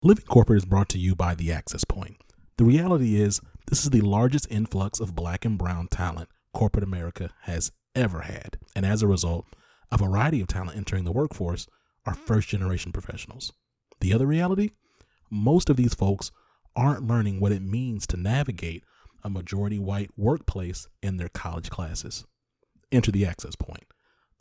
Living Corporate is brought to you by The Access Point. The reality is, this is the largest influx of Black and brown talent corporate America has ever had. And as a result, a variety of talent entering the workforce are first-generation professionals. The other reality? Most of these folks aren't learning what it means to navigate a majority white workplace in their college classes. Enter The Access Point,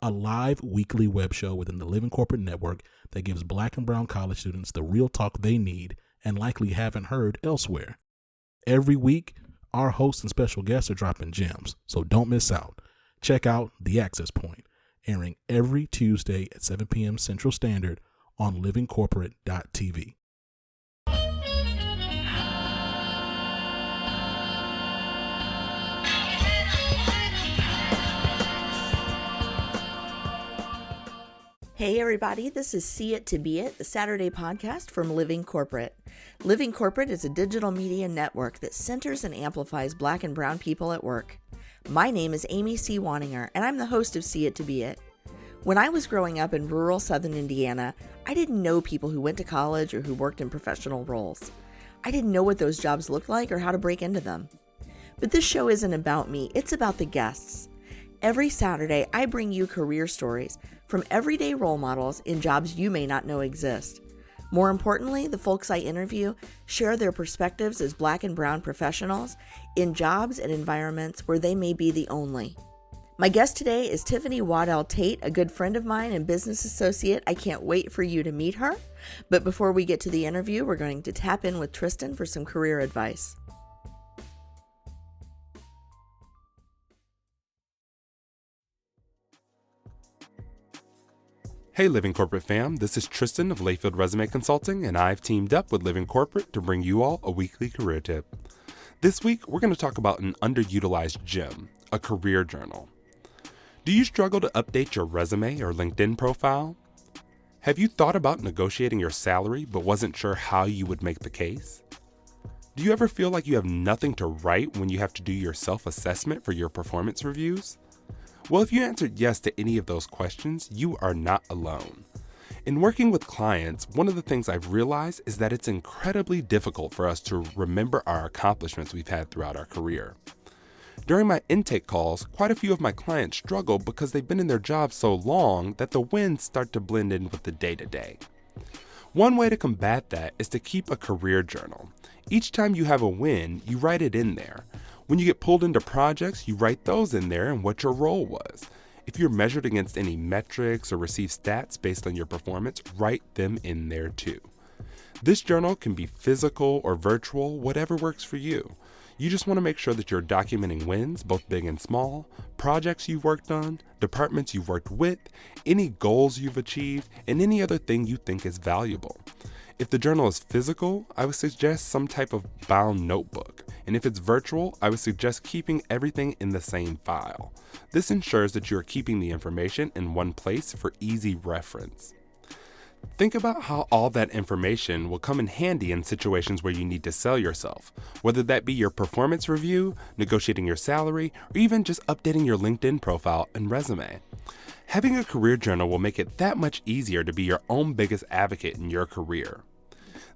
a live weekly web show within the Living Corporate Network that gives Black and brown college students the real talk they need and likely haven't heard elsewhere. Every week, our hosts and special guests are dropping gems, so don't miss out. Check out The Access Point, airing every Tuesday at 7 p.m. Central Standard on livingcorporate.tv. Hey everybody, this is See It to Be It, the Saturday podcast from Living Corporate. Living Corporate is a digital media network that centers and amplifies Black and brown people at work. My name is Amy C. Wanninger, and I'm the host of See It to Be It. When I was growing up in rural southern Indiana, I didn't know people who went to college or who worked in professional roles. I didn't know what those jobs looked like or how to break into them. But this show isn't about me, it's about the guests. Every Saturday, I bring you career stories from everyday role models in jobs you may not know exist. More importantly, the folks I interview share their perspectives as Black and brown professionals in jobs and environments where they may be the only. My guest today is Tiffany Waddell Tate, a good friend of mine and business associate. I can't wait for you to meet her. But before we get to the interview, we're going to tap in with Tristan for some career advice. Hey Living Corporate fam, this is Tristan of Layfield Resume Consulting, and I've teamed up with Living Corporate to bring you all a weekly career tip. This week, we're going to talk about an underutilized gem, a career journal. Do you struggle to update your resume or LinkedIn profile? Have you thought about negotiating your salary but wasn't sure how you would make the case? Do you ever feel like you have nothing to write when you have to do your self-assessment for your performance reviews? Well, if you answered yes to any of those questions, you are not alone. In working with clients, one of the things I've realized is that it's incredibly difficult for us to remember our accomplishments we've had throughout our career. During my intake calls, quite a few of my clients struggle because they've been in their jobs so long that the wins start to blend in with the day-to-day. One way to combat that is to keep a career journal. Each time you have a win, you write it in there. When you get pulled into projects, you write those in there and what your role was. If you're measured against any metrics or receive stats based on your performance, write them in there too. This journal can be physical or virtual, whatever works for you. You just want to make sure that you're documenting wins, both big and small, projects you've worked on, departments you've worked with, any goals you've achieved, and any other thing you think is valuable. If the journal is physical, I would suggest some type of bound notebook. And if it's virtual, I would suggest keeping everything in the same file. This ensures that you are keeping the information in one place for easy reference. Think about how all that information will come in handy in situations where you need to sell yourself, whether that be your performance review, negotiating your salary, or even just updating your LinkedIn profile and resume. Having a career journal will make it that much easier to be your own biggest advocate in your career.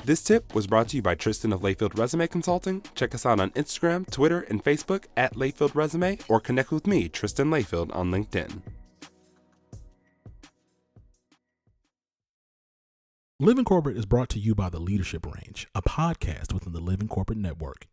This tip was brought to you by Tristan of Layfield Resume Consulting. Check us out on Instagram, Twitter, and Facebook at Layfield Resume, or connect with me, Tristan Layfield, on LinkedIn. Living Corporate is brought to you by The Leadership Range, a podcast within the Living Corporate Network.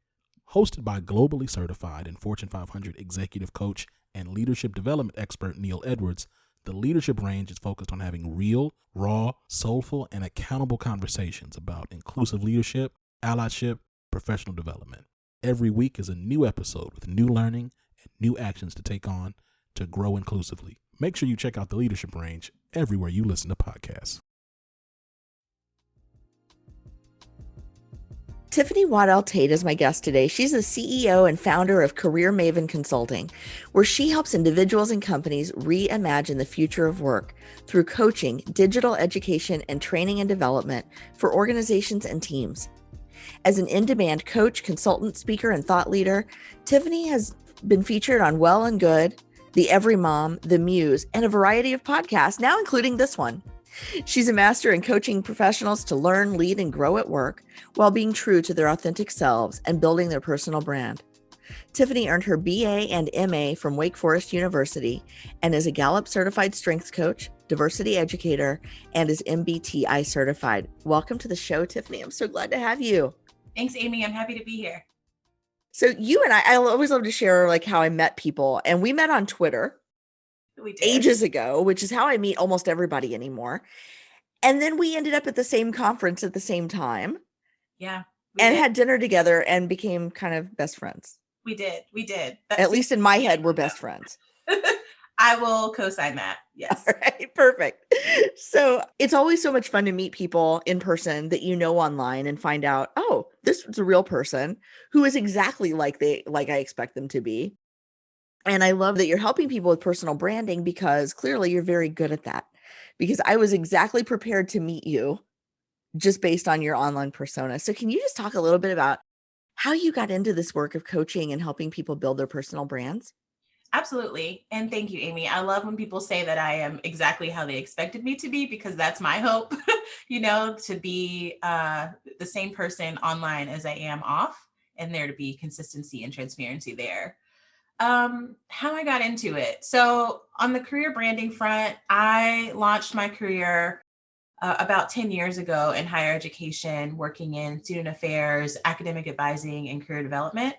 Hosted by globally certified and Fortune 500 executive coach and leadership development expert Neil Edwards, The Leadership Range is focused on having real, raw, soulful, and accountable conversations about inclusive leadership, allyship, professional development. Every week is a new episode with new learning and new actions to take on to grow inclusively. Make sure you check out The Leadership Range everywhere you listen to podcasts. Tiffany Waddell Tate is my guest today. She's the CEO and founder of Career Maven Consulting, where she helps individuals and companies reimagine the future of work through coaching, digital education, and training and development for organizations and teams. As an in-demand coach, consultant, speaker, and thought leader, Tiffany has been featured on Well and Good, The Every Mom, The Muse, and a variety of podcasts, now including this one. She's a master in coaching professionals to learn, lead, and grow at work while being true to their authentic selves and building their personal brand. Tiffany earned her BA and MA from Wake Forest University and is a Gallup certified strengths coach, diversity educator, and is MBTI certified. Welcome to the show, Tiffany. I'm so glad to have you. Thanks, Amy. I'm happy to be here. So you and I always love to share like how I met people, and we met on Twitter ages ago, which is how I meet almost everybody anymore. And then we ended up at the same conference at the same time. Yeah. And had dinner together and became kind of best friends. We did. At least in my head, we're best friends. I will co-sign that. Yes. All right. Perfect. So it's always so much fun to meet people in person that you know online and find out, oh, this is a real person who is exactly like I expect them to be. And I love that you're helping people with personal branding because clearly you're very good at that. Because I was exactly prepared to meet you just based on your online persona. So can you just talk a little bit about how you got into this work of coaching and helping people build their personal brands? Absolutely. And thank you, Amy. I love when people say that I am exactly how they expected me to be, because that's my hope, to be the same person online as I am off, and there to be consistency and transparency there. How I got into it. So on the career branding front, I launched my career about 10 years ago in higher education, working in student affairs, academic advising, and career development.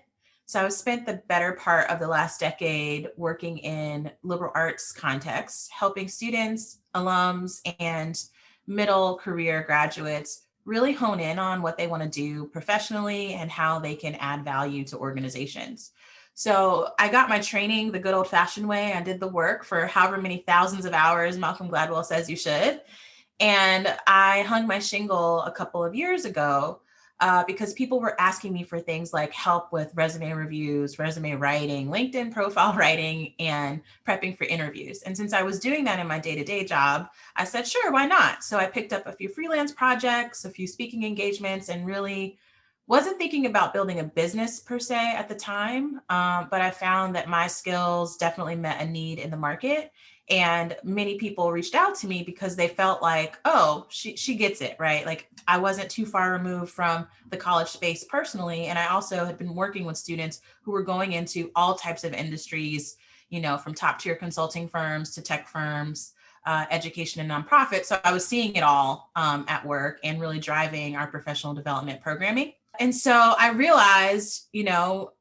So I've spent the better part of the last decade working in liberal arts contexts, helping students, alums, and middle career graduates really hone in on what they want to do professionally and how they can add value to organizations. So I got my training the good old fashioned way. I did the work for however many thousands of hours Malcolm Gladwell says you should. And I hung my shingle a couple of years ago because people were asking me for things like help with resume reviews, resume writing, LinkedIn profile writing, and prepping for interviews. And since I was doing that in my day-to-day job, I said, sure, why not? So I picked up a few freelance projects, a few speaking engagements, and really wasn't thinking about building a business per se at the time. But I found that my skills definitely met a need in the market. And many people reached out to me because they felt like, oh, she gets it, right? Like I wasn't too far removed from the college space personally. And I also had been working with students who were going into all types of industries, from top tier consulting firms to tech firms, education and nonprofit. So I was seeing it all at work and really driving our professional development programming. And so I realized,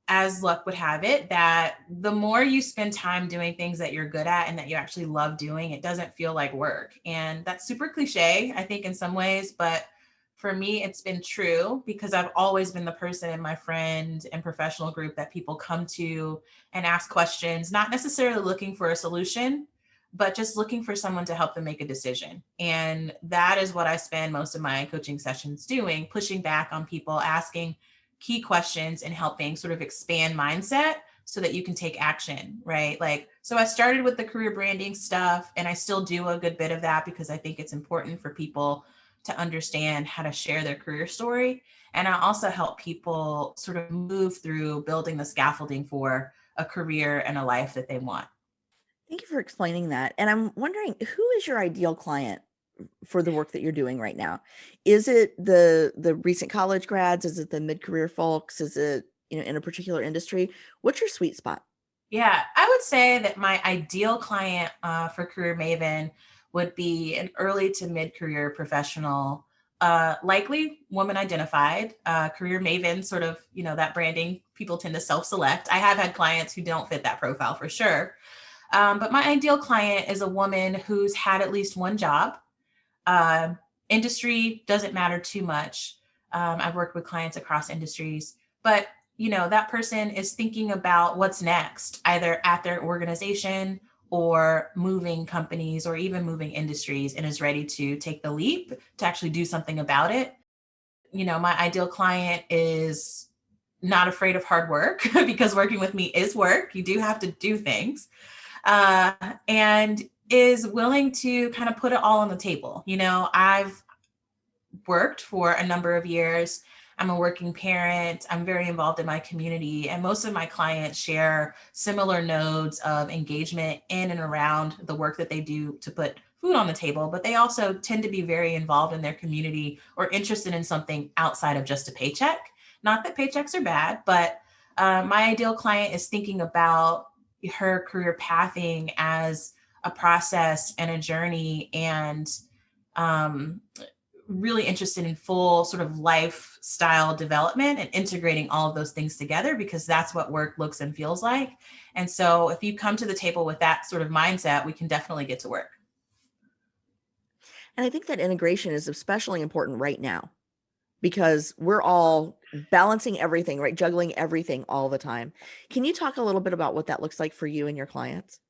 as luck would have it, that the more you spend time doing things that you're good at and that you actually love doing, it doesn't feel like work. And that's super cliche, I think, in some ways. But for me, it's been true because I've always been the person in my friend and professional group that people come to and ask questions, not necessarily looking for a solution, but just looking for someone to help them make a decision. And that is what I spend most of my coaching sessions doing, pushing back on people, asking key questions and helping sort of expand mindset so that you can take action, right? So I started with the career branding stuff, and I still do a good bit of that because I think it's important for people to understand how to share their career story. And I also help people sort of move through building the scaffolding for a career and a life that they want. Thank you for explaining that. And I'm wondering, who is your ideal client for the work that you're doing right now? Is it the recent college grads? Is it the mid-career folks? Is it, in a particular industry? What's your sweet spot? Yeah, I would say that my ideal client for Career Maven would be an early to mid-career professional, likely woman identified. Career Maven, sort of, that branding, people tend to self-select. I have had clients who don't fit that profile for sure. But my ideal client is a woman who's had at least one job. Industry doesn't matter too much. I've worked with clients across industries, but that person is thinking about what's next, either at their organization or moving companies or even moving industries, and is ready to take the leap to actually do something about it. My ideal client is not afraid of hard work because working with me is work. You do have to do things. And is willing to kind of put it all on the table. I've worked for a number of years. I'm a working parent. I'm very involved in my community, and most of my clients share similar nodes of engagement in and around the work that they do to put food on the table, but they also tend to be very involved in their community or interested in something outside of just a paycheck. Not that paychecks are bad, but my ideal client is thinking about her career pathing as a process and a journey, and um, really interested in full sort of lifestyle development and integrating all of those things together, because that's what work looks and feels like. And so if you come to the table with that sort of mindset, we can definitely get to work. And I think that integration is especially important right now because we're all balancing everything, right? Juggling everything all the time. Can you talk a little bit about what that looks like for you and your clients?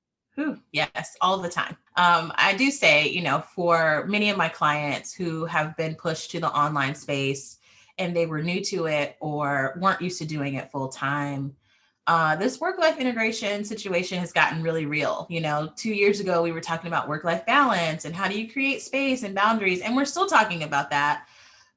Yes, all the time. I do say, for many of my clients who have been pushed to the online space and they were new to it or weren't used to doing it full time, this work-life integration situation has gotten really real. 2 years ago, we were talking about work-life balance and how do you create space and boundaries, and we're still talking about that.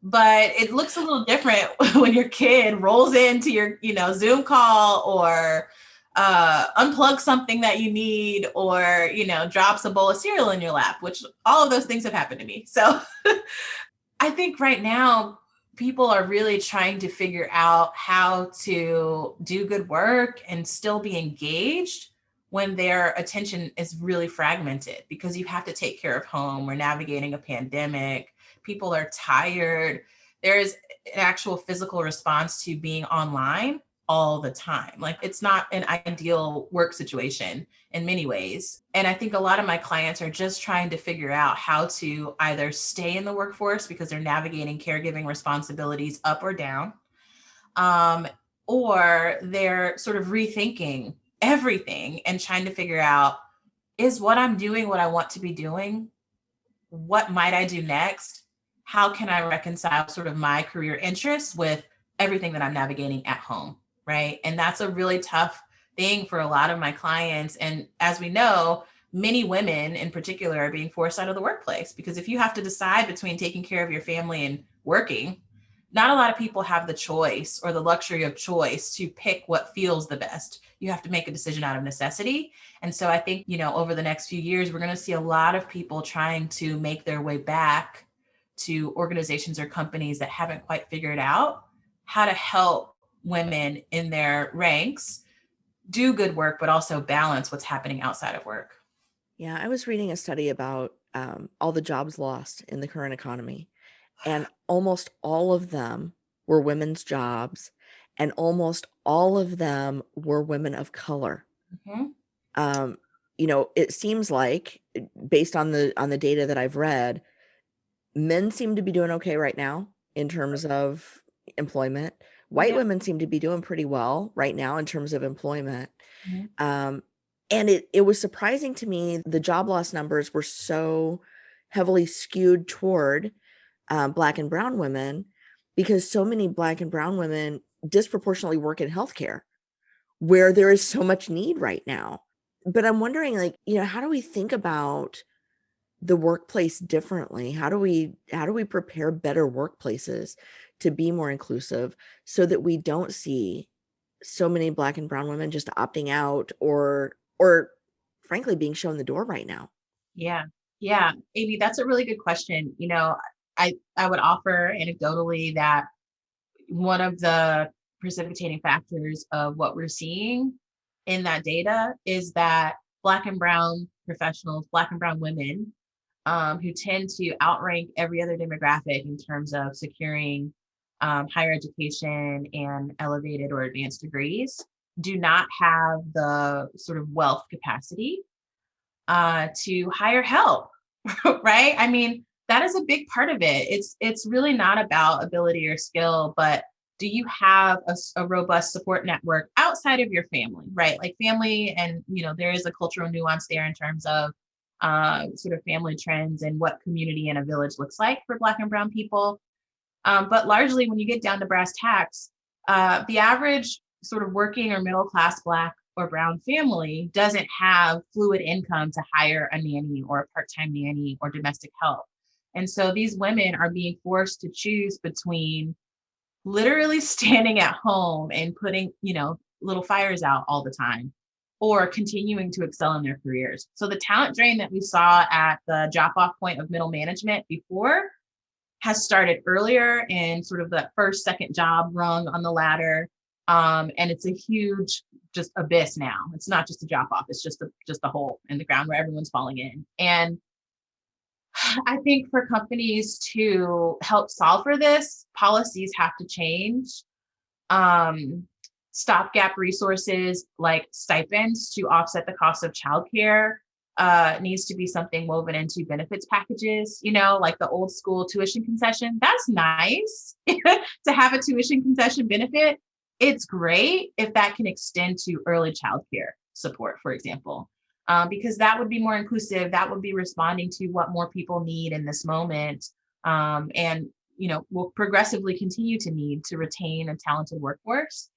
But it looks a little different when your kid rolls into your, Zoom call or unplug something that you need, or drops a bowl of cereal in your lap, which all of those things have happened to me. So I think right now people are really trying to figure out how to do good work and still be engaged when their attention is really fragmented, because you have to take care of home. We're navigating a pandemic. People are tired. There's an actual physical response to being online all the time. Like, it's not an ideal work situation in many ways. And I think a lot of my clients are just trying to figure out how to either stay in the workforce because they're navigating caregiving responsibilities up or down, or they're sort of rethinking everything and trying to figure out, is what I'm doing what I want to be doing? What might I do next? How can I reconcile sort of my career interests with everything that I'm navigating at home? Right. And that's a really tough thing for a lot of my clients. And as we know, many women in particular are being forced out of the workplace, because if you have to decide between taking care of your family and working, not a lot of people have the choice or the luxury of choice to pick what feels the best. You have to make a decision out of necessity. And so I think, over the next few years, we're going to see a lot of people trying to make their way back to organizations or companies that haven't quite figured out how to help women in their ranks do good work, but also balance what's happening outside of work. Yeah, I was reading a study about all the jobs lost in the current economy, and almost all of them were women's jobs, and almost all of them were women of color. Mm-hmm. It seems like, based on the data that I've read, men seem to be doing okay right now in terms of employment. White women seem to be doing pretty well right now in terms of employment. Mm-hmm. And it was surprising to me, the job loss numbers were so heavily skewed toward Black and brown women, because so many Black and brown women disproportionately work in healthcare, where there is so much need right now. But I'm wondering, like, how do we think about the workplace differently? How do we prepare better workplaces to be more inclusive, so that we don't see so many Black and brown women just opting out or frankly being shown the door right now? Yeah. Yeah. Amy, that's a really good question. I would offer anecdotally that one of the precipitating factors of what we're seeing in that data is that Black and brown professionals, Black and brown women, who tend to outrank every other demographic in terms of securing higher education and elevated or advanced degrees, do not have the sort of wealth capacity to hire help, right? I mean, that is a big part of it. It's really not about ability or skill, but do you have a robust support network outside of your family, right? Like family, and there is a cultural nuance there in terms of sort of family trends and what community and a village looks like for Black and brown people. But largely, when you get down to brass tacks, the average sort of working or middle class Black or brown family doesn't have fluid income to hire a nanny or a part-time nanny or domestic help. And so these women are being forced to choose between literally standing at home and putting, little fires out all the time, or continuing to excel in their careers. So the talent drain that we saw at the drop-off point of middle management before has started earlier in sort of the first, second job rung on the ladder. And it's a huge just abyss now. It's not just a drop-off, it's just a hole in the ground where everyone's falling in. And I think for companies to help solve for this, policies have to change. Stopgap resources like stipends to offset the cost of childcare needs to be something woven into benefits packages, like the old school tuition concession. That's nice to have a tuition concession benefit. It's great if that can extend to early childcare support, for example, because that would be more inclusive. That would be responding to what more people need in this moment. And will progressively continue to need to retain a talented workforce.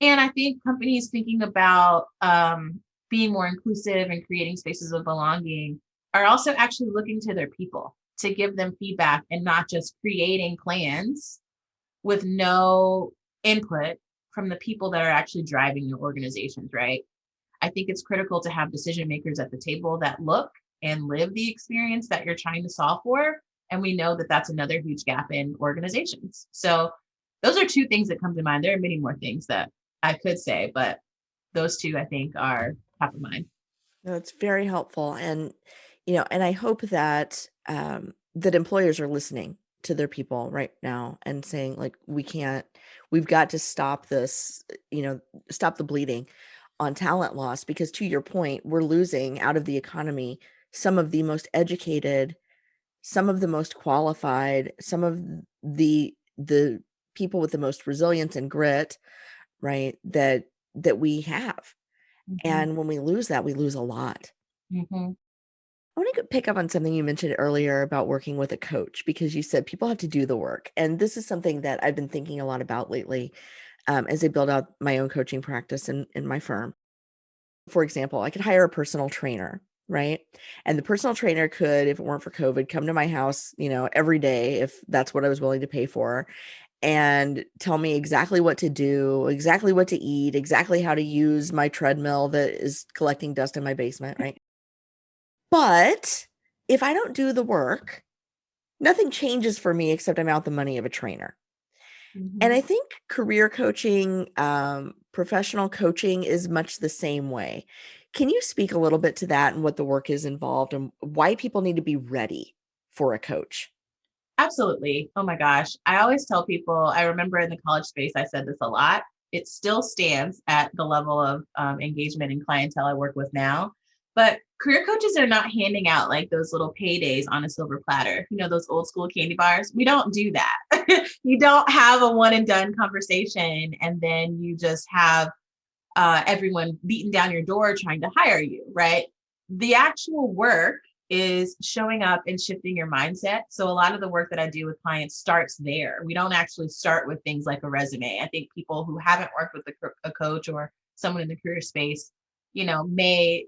And I think companies thinking about being more inclusive and creating spaces of belonging are also actually looking to their people to give them feedback and not just creating plans with no input from the people that are actually driving your organizations, right? I think it's critical to have decision makers at the table that look and live the experience that you're trying to solve for. And we know that that's another huge gap in organizations. So those are two things that come to mind. There are many more things that I could say, but those two I think are top of mind. No, it's very helpful. And, and I hope that that employers are listening to their people right now and saying, like, we've got to stop this, stop the bleeding on talent loss, because to your point, we're losing out of the economy some of the most educated, some of the most qualified, some of the people with the most resilience and grit, right, that we have. Mm-hmm. And when we lose that, we lose a lot. Mm-hmm. I want to pick up on something you mentioned earlier about working with a coach, because you said people have to do the work. And this is something that I've been thinking a lot about lately as I build out my own coaching practice in my firm. For example, I could hire a personal trainer, right? And the personal trainer could, if it weren't for COVID, come to my house, every day, if that's what I was willing to pay for, and tell me exactly what to do, exactly what to eat, exactly how to use my treadmill that is collecting dust in my basement, right? But if I don't do the work, nothing changes for me except I'm out the money of a trainer. Mm-hmm. And I think career coaching, professional coaching is much the same way. Can you speak a little bit to that and what the work is involved and why people need to be ready for a coach? Absolutely. Oh my gosh. I always tell people, I remember in the college space, I said this a lot. It still stands at the level of engagement and clientele I work with now. But career coaches are not handing out like those little paydays on a silver platter, those old school candy bars. We don't do that. You don't have a one and done conversation and then you just have everyone beating down your door trying to hire you, right? The actual work is showing up and shifting your mindset. So a lot of the work that I do with clients starts there. We don't actually start with things like a resume. I think people who haven't worked with a coach or someone in the career space, may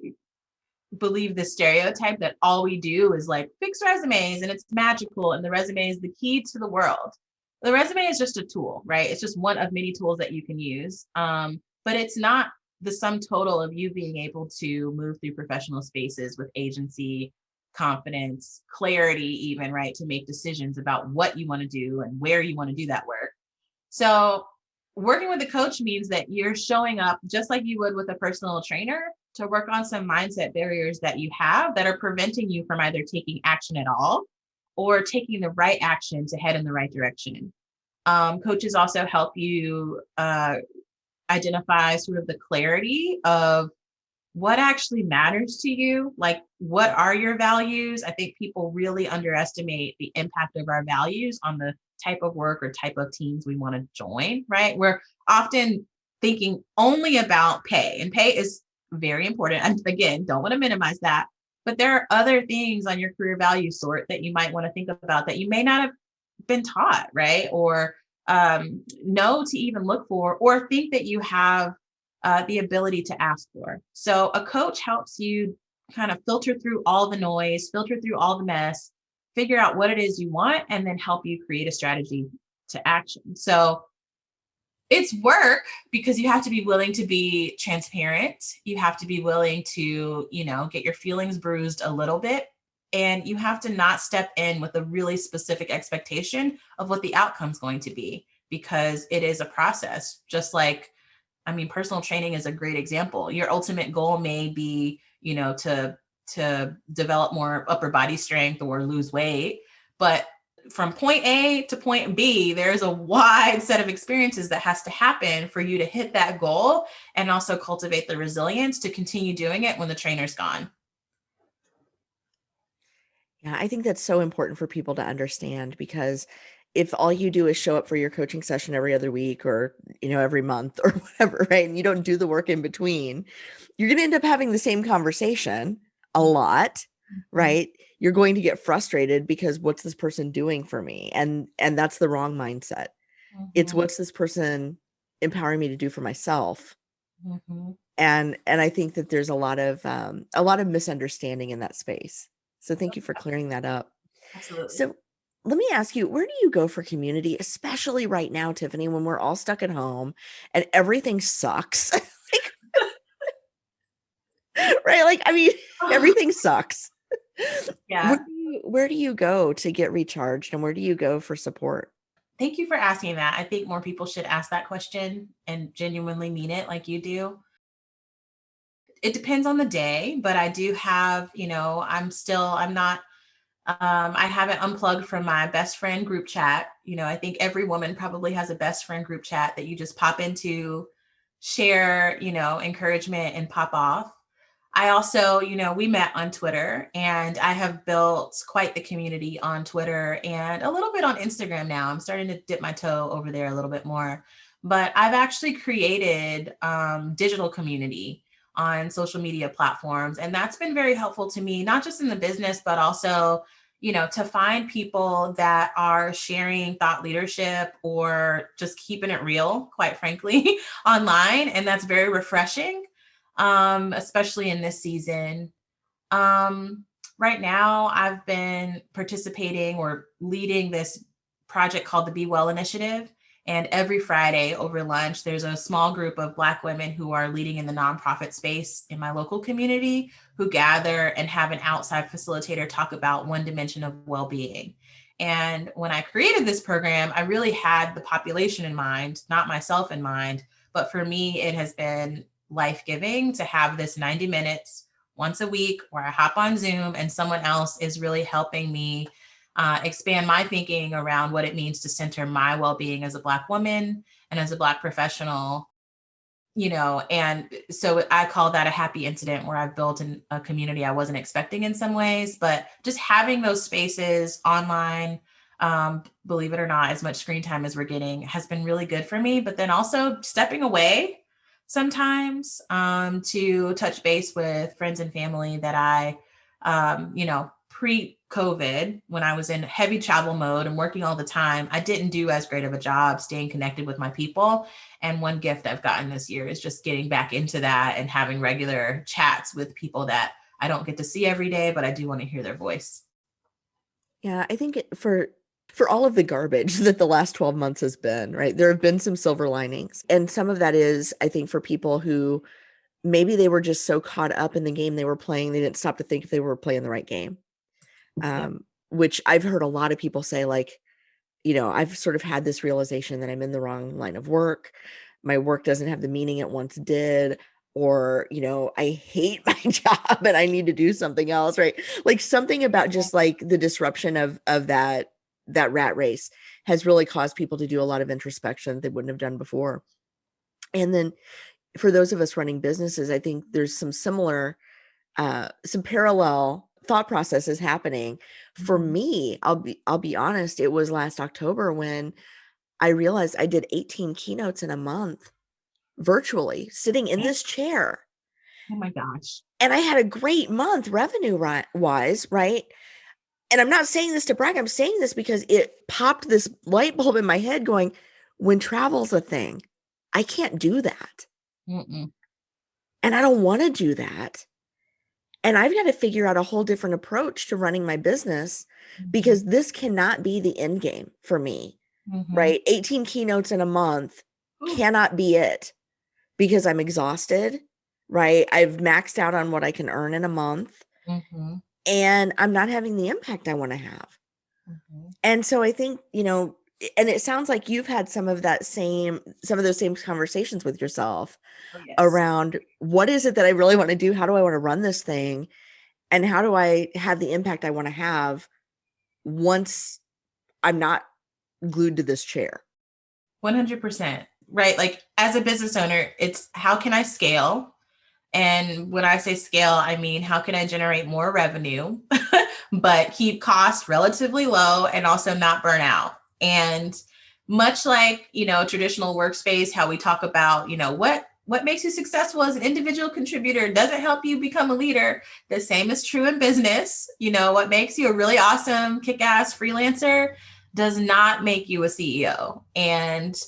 believe the stereotype that all we do is like fix resumes and it's magical and the resume is the key to the world. The resume is just a tool, right? It's just one of many tools that you can use. But it's not the sum total of you being able to move through professional spaces with agency, confidence, clarity, even, right, to make decisions about what you want to do and where you want to do that work. So working with a coach means that you're showing up just like you would with a personal trainer to work on some mindset barriers that you have that are preventing you from either taking action at all or taking the right action to head in the right direction. Coaches also help you identify sort of the clarity of what actually matters to you. Like, what are your values? I think people really underestimate the impact of our values on the type of work or type of teams we want to join, right? We're often thinking only about pay, and pay is very important. And again, don't want to minimize that, but there are other things on your career value sort that you might want to think about that you may not have been taught, right? Or know to even look for, or think that you have the ability to ask for. So a coach helps you kind of filter through all the noise, filter through all the mess, figure out what it is you want, and then help you create a strategy to action. So It's work because you have to be willing to be transparent. You have to be willing to, get your feelings bruised a little bit. And you have to not step in with a really specific expectation of what the outcome's going to be, because it is a process. Just like, personal training is a great example. Your ultimate goal may be, to develop more upper body strength or lose weight. But from point A to point B, there's a wide set of experiences that has to happen for you to hit that goal, and also cultivate the resilience to continue doing it when the trainer's gone. Yeah, I think that's so important for people to understand, because if all you do is show up for your coaching session every other week or, every month or whatever, right, and you don't do the work in between, you're going to end up having the same conversation a lot, right? You're going to get frustrated because what's this person doing for me? And that's the wrong mindset. It's what's this person empowering me to do for myself. And I think that there's a lot of misunderstanding in that space. So thank you for clearing that up. Absolutely. So let me ask you, where do you go for community, especially right now, Tiffany, when we're all stuck at home and everything sucks? Right? Everything sucks. Yeah. Where do you go to get recharged, and where do you go for support? Thank you for asking that. I think more people should ask that question and genuinely mean it like you do. It depends on the day, but I do have, I haven't unplugged from my best friend group chat. I think every woman probably has a best friend group chat that you just pop into, share, encouragement, and pop off. I also, we met on Twitter, and I have built quite the community on Twitter and a little bit on Instagram now. I'm starting to dip my toe over there a little bit more, but I've actually created digital community on social media platforms. And that's been very helpful to me, not just in the business, but also, to find people that are sharing thought leadership or just keeping it real, quite frankly, online. And that's very refreshing, especially in this season. Right now, I've been participating or leading this project called the Be Well Initiative. And every Friday over lunch, there's a small group of Black women who are leading in the nonprofit space in my local community, who gather and have an outside facilitator talk about one dimension of well-being. And when I created this program, I really had the population in mind, not myself in mind. But for me, it has been life-giving to have this 90 minutes once a week where I hop on Zoom and someone else is really helping me expand my thinking around what it means to center my well-being as a Black woman and as a Black professional, and so I call that a happy incident, where I've built a community I wasn't expecting in some ways. But just having those spaces online, believe it or not, as much screen time as we're getting, has been really good for me. But then also stepping away sometimes to touch base with friends and family that I, pre-COVID, when I was in heavy travel mode and working all the time, I didn't do as great of a job staying connected with my people. And one gift I've gotten this year is just getting back into that and having regular chats with people that I don't get to see every day, but I do want to hear their voice. Yeah, I think for all of the garbage that the last 12 months has been, right, there have been some silver linings. And some of that is, I think, for people who maybe they were just so caught up in the game they were playing, they didn't stop to think if they were playing the right game. Which I've heard a lot of people say, like, I've sort of had this realization that I'm in the wrong line of work. My work doesn't have the meaning it once did. Or, I hate my job and I need to do something else, right? Like something about just like the disruption of that rat race has really caused people to do a lot of introspection they wouldn't have done before. And then for those of us running businesses, I think there's some similar, some parallel thought processes happening. For me, I'll be honest, it was last October when I realized I did 18 keynotes in a month virtually, sitting in this chair. Oh my gosh. And I had a great month revenue wise, right? And I'm not saying this to brag. I'm saying this because it popped this light bulb in my head going, when travel's a thing, I can't do that. And I don't want to do that. And I've got to figure out a whole different approach to running my business, because this cannot be the end game for me, right? 18 keynotes in a month cannot be it because I'm exhausted, right? I've maxed out on what I can earn in a month, and I'm not having the impact I want to have. And so I think, and it sounds like you've had some of those same conversations with yourself around what is it that I really want to do? How do I want to run this thing? And how do I have the impact I want to have once I'm not glued to this chair? 100%, right? Like as a business owner, it's how can I scale? And when I say scale, I mean, how can I generate more revenue, but keep costs relatively low and also not burn out? And much like, traditional workspace, how we talk about, what makes you successful as an individual contributor doesn't help you become a leader. The same is true in business. What makes you a really awesome, kick-ass freelancer does not make you a CEO. And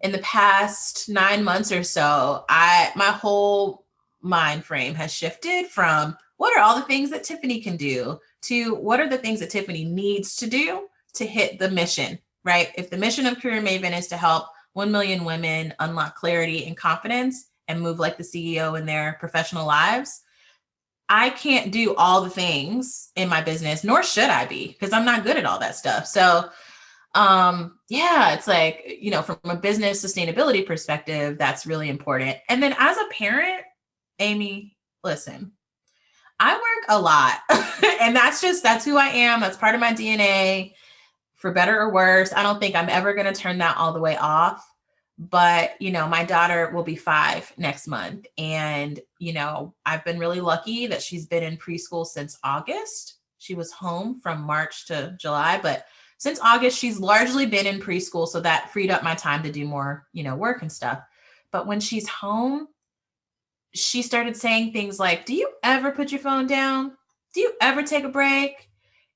in the past 9 months or so, my whole mind frame has shifted from what are all the things that Tiffany can do to what are the things that Tiffany needs to do to hit the mission, right? If the mission of Career Maven is to help 1 million women unlock clarity and confidence and move like the CEO in their professional lives, I can't do all the things in my business, nor should I be, because I'm not good at all that stuff. So it's like, from a business sustainability perspective, that's really important. And then as a parent, Amy, listen, I work a lot and that's who I am. That's part of my DNA, for better or worse. I don't think I'm ever going to turn that all the way off. But, my daughter will be 5 next month. And, I've been really lucky that she's been in preschool since August. She was home from March to July, but since August, she's largely been in preschool. So that freed up my time to do more, work and stuff. But when she's home, she started saying things like, do you ever put your phone down? Do you ever take a break?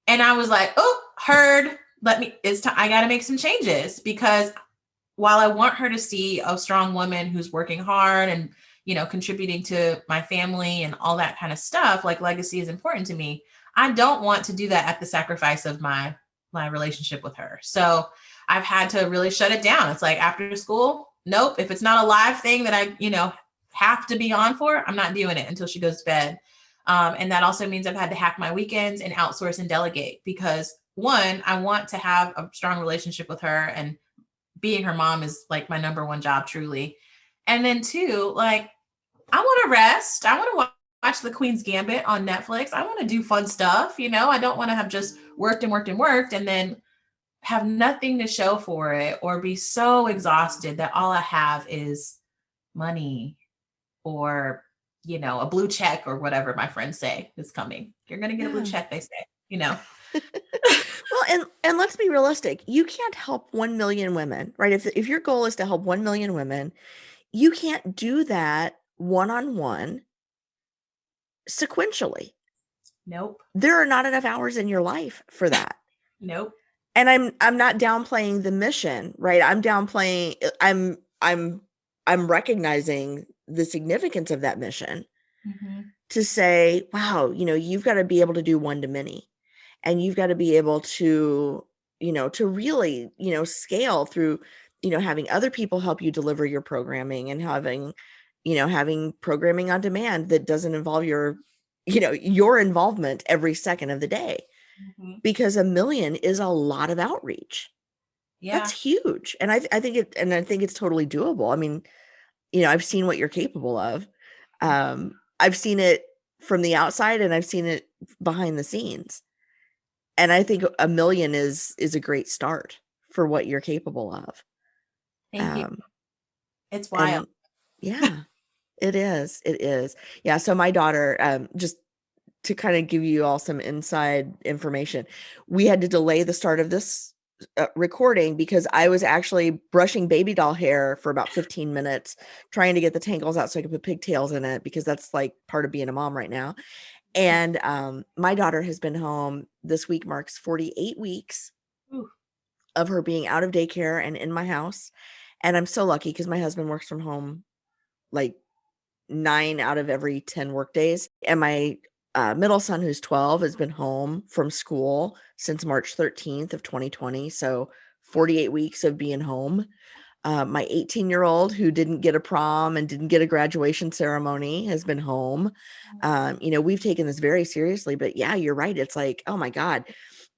And I was like, oh, heard. It's time. I got to make some changes, because while I want her to see a strong woman who's working hard and, contributing to my family and all that kind of stuff, like legacy is important to me, I don't want to do that at the sacrifice of my relationship with her. So I've had to really shut it down. It's like after school, nope. If it's not a live thing that I, have to be on for, I'm not doing it until she goes to bed. And that also means I've had to hack my weekends and outsource and delegate, because one, I want to have a strong relationship with her, and being her mom is like my number one job, truly. And then two, like, I want to rest. I want to watch The Queen's Gambit on Netflix. I want to do fun stuff. I don't want to have just worked and then have nothing to show for it, or be so exhausted that all I have is money or, a blue check or whatever my friends say is coming. You're going to get a blue check, they say, Well, and let's be realistic. You can't help 1 million women, right? If your goal is to help 1 million women, you can't do that one-on-one sequentially. Nope. There are not enough hours in your life for that. Nope. And I'm not downplaying the mission, right? I'm recognizing the significance of that mission to say, wow, you've got to be able to do one to many, and you've got to be able to, to really, scale through, having other people help you deliver your programming, and having programming on demand that doesn't involve your involvement every second of the day, because 1 million is a lot of outreach. Yeah. That's huge. And I think it's totally doable. I mean, I've seen what you're capable of. I've seen it from the outside, and I've seen it behind the scenes. And I think 1 million is a great start for what you're capable of. Thank you. It's wild. Yeah, it is. It is. Yeah. So my daughter, just to kind of give you all some inside information, we had to delay the start of this recording because I was actually brushing baby doll hair for about 15 minutes, trying to get the tangles out so I could put pigtails in it, because that's like part of being a mom right now. And my daughter has been home. This week marks 48 weeks of her being out of daycare and in my house. And I'm so lucky because my husband works from home like 9 out of every 10 work days. And my middle son, who's 12, has been home from school since March 13th of 2020. So 48 weeks of being home. My 18-year-old who didn't get a prom and didn't get a graduation ceremony has been home. We've taken this very seriously, but yeah, you're right. It's like, oh my God,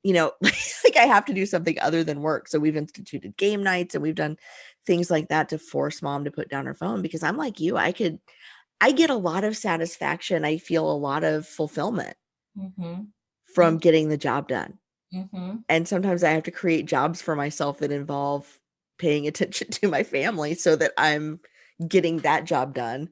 like I have to do something other than work. So we've instituted game nights and we've done things like that to force mom to put down her phone, because I'm like you, I get a lot of satisfaction. I feel a lot of fulfillment from getting the job done. And sometimes I have to create jobs for myself that involve paying attention to my family so that I'm getting that job done.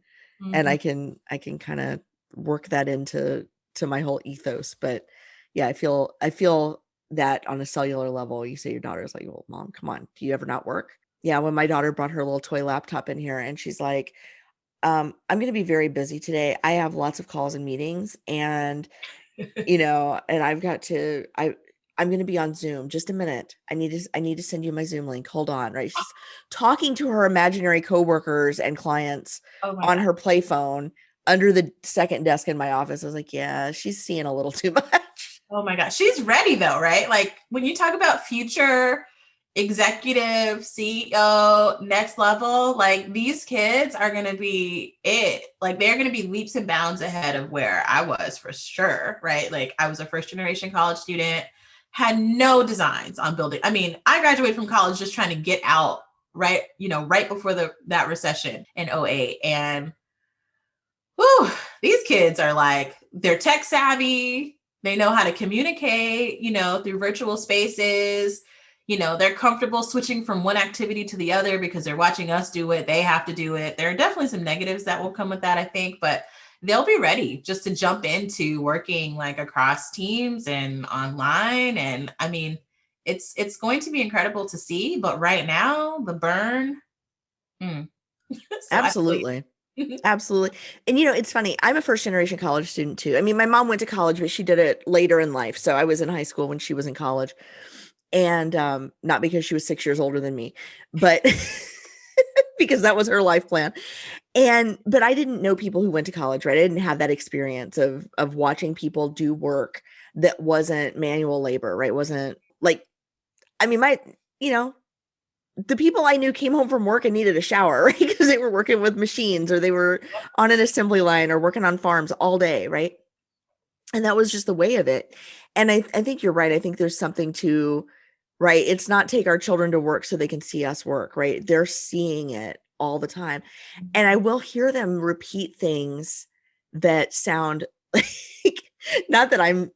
And I can kind of work that into my whole ethos. But yeah, I feel that on a cellular level. You say your daughter's like, well, mom, come on, do you ever not work? Yeah, when my daughter brought her little toy laptop in here and she's like, I'm going to be very busy today. I have lots of calls and meetings, and and I've got to, I'm going to be on Zoom. Just a minute. I need to send you my Zoom link. Hold on. Right. She's talking to her imaginary coworkers and clients on her play phone under the second desk in my office. I was like, yeah, she's seeing a little too much. Oh my gosh. She's ready though, right? Like when you talk about future executive, CEO, next level, like these kids are going to be it. Like they're going to be leaps and bounds ahead of where I was for sure, right? Like I was a first generation college student, had no designs on building. I mean, I graduated from college just trying to get out, right? Right before that recession in 2008. And whew, these kids are like, they're tech savvy. They know how to communicate, through virtual spaces. They're comfortable switching from one activity to the other because they're watching us do it. They have to do it. There are definitely some negatives that will come with that, I think, but they'll be ready just to jump into working like across teams and online. And I mean, it's going to be incredible to see, but right now the burn. So Absolutely. Absolutely. And it's funny. I'm a first generation college student too. I mean, my mom went to college, but she did it later in life. So I was in high school when she was in college. And not because she was 6 years older than me, but because that was her life plan. But I didn't know people who went to college, right? I didn't have that experience of watching people do work that wasn't manual labor, right? Wasn't like, I mean, the people I knew came home from work and needed a shower, right? Because they were working with machines or they were on an assembly line or working on farms all day, right? And that was just the way of it. And I think you're right. I think there's something to, right? It's not take our children to work so they can see us work, right? They're seeing it all the time. And I will hear them repeat things that sound like, not that I'm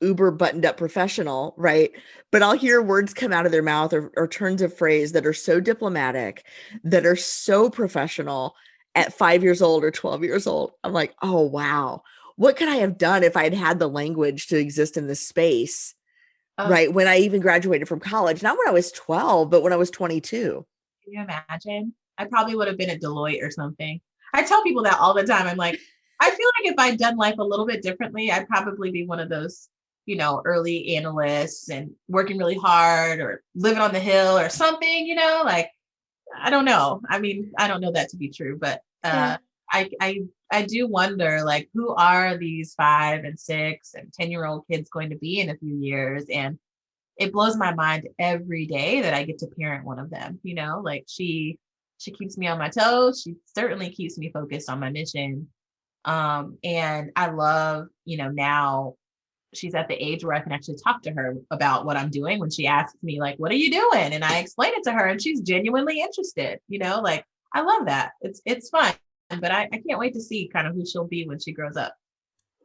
uber buttoned up professional, right? But I'll hear words come out of their mouth or turns of phrase that are so diplomatic, that are so professional at 5 years old or 12 years old. I'm like, oh, wow. What could I have done if I'd had the language to exist in this space, right? When I even graduated from college, not when I was 12, but when I was 22. Can you imagine? I probably would have been at Deloitte or something. I tell people that all the time. I'm like, I feel like if I'd done life a little bit differently, I'd probably be one of those, early analysts and working really hard or living on the hill or something, like, I don't know. I mean, I don't know that to be true, but I do wonder, like, who are these 5 and 6 and 10-year-old kids going to be in a few years? And it blows my mind every day that I get to parent one of them, like she keeps me on my toes. She certainly keeps me focused on my mission. And I love, now she's at the age where I can actually talk to her about what I'm doing when she asks me, like, what are you doing? And I explain it to her and she's genuinely interested, like, I love that. It's fun. But I can't wait to see kind of who she'll be when she grows up.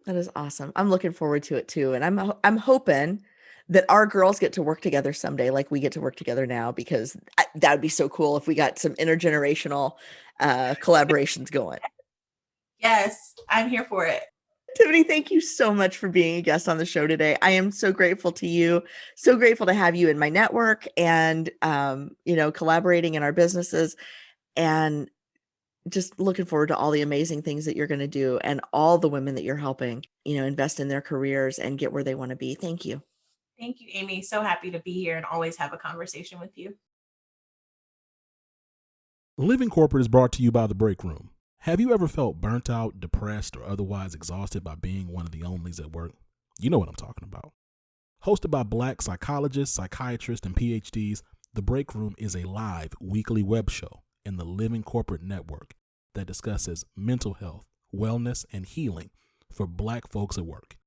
That is awesome. I'm looking forward to it too. And I'm hoping that our girls get to work together someday, like we get to work together now, because that would be so cool if we got some intergenerational collaborations going. Yes, I'm here for it. Tiffany, thank you so much for being a guest on the show today. I am so grateful to you. So grateful to have you in my network and, collaborating in our businesses, and just looking forward to all the amazing things that you're going to do and all the women that you're helping, invest in their careers and get where they want to be. Thank you. Thank you, Amy. So happy to be here and always have a conversation with you. Living Corporate is brought to you by The Break Room. Have you ever felt burnt out, depressed, or otherwise exhausted by being one of the onlys at work? You know what I'm talking about. Hosted by Black psychologists, psychiatrists, and PhDs, The Break Room is a live weekly web show in the Living Corporate Network that discusses mental health, wellness, and healing for Black folks at work.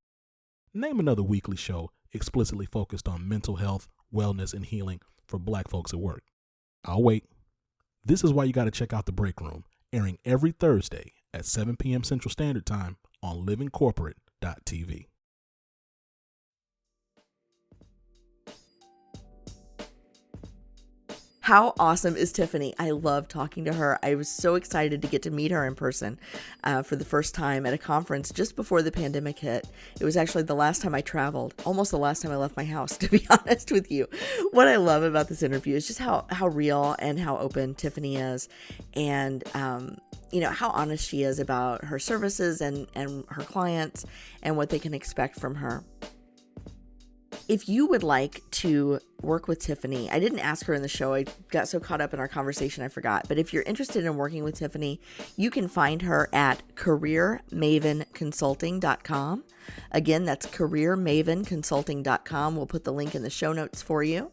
Name another weekly show explicitly focused on mental health, wellness, and healing for Black folks at work. I'll wait. This is why you got to check out The Break Room, airing every Thursday at 7 p.m. Central Standard Time on livingcorporate.tv. How awesome is Tiffany? I love talking to her. I was so excited to get to meet her in person for the first time at a conference just before the pandemic hit. It was actually the last time I traveled, almost the last time I left my house, to be honest with you. What I love about this interview is just how real and how open Tiffany is, and how honest she is about her services and her clients and what they can expect from her. If you would like to work with Tiffany, I didn't ask her in the show. I got so caught up in our conversation, I forgot. But if you're interested in working with Tiffany, you can find her at careermavenconsulting.com. Again, that's careermavenconsulting.com. We'll put the link in the show notes for you.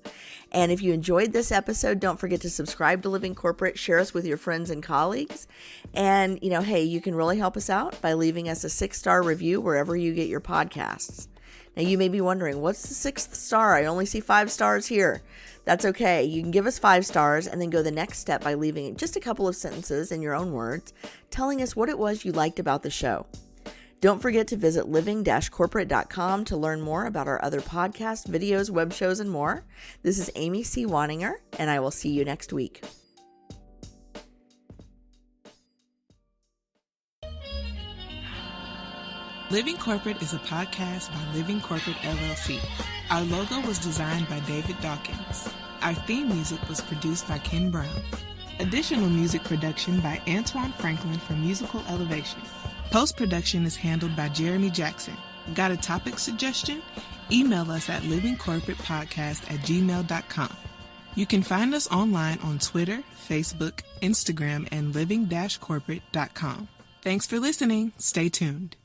And if you enjoyed this episode, don't forget to subscribe to Living Corporate, share us with your friends and colleagues. And, hey, you can really help us out by leaving us a 6-star review wherever you get your podcasts. Now, you may be wondering, what's the 6th star? I only see 5 stars here. That's okay. You can give us 5 stars and then go the next step by leaving just a couple of sentences in your own words, telling us what it was you liked about the show. Don't forget to visit living-corporate.com to learn more about our other podcasts, videos, web shows, and more. This is Amy C. Waninger, and I will see you next week. Living Corporate is a podcast by Living Corporate LLC. Our logo was designed by David Dawkins. Our theme music was produced by Ken Brown. Additional music production by Antoine Franklin for Musical Elevation. Post-production is handled by Jeremy Jackson. Got a topic suggestion? Email us at livingcorporatepodcast@gmail.com. You can find us online on Twitter, Facebook, Instagram, and living-corporate.com. Thanks for listening. Stay tuned.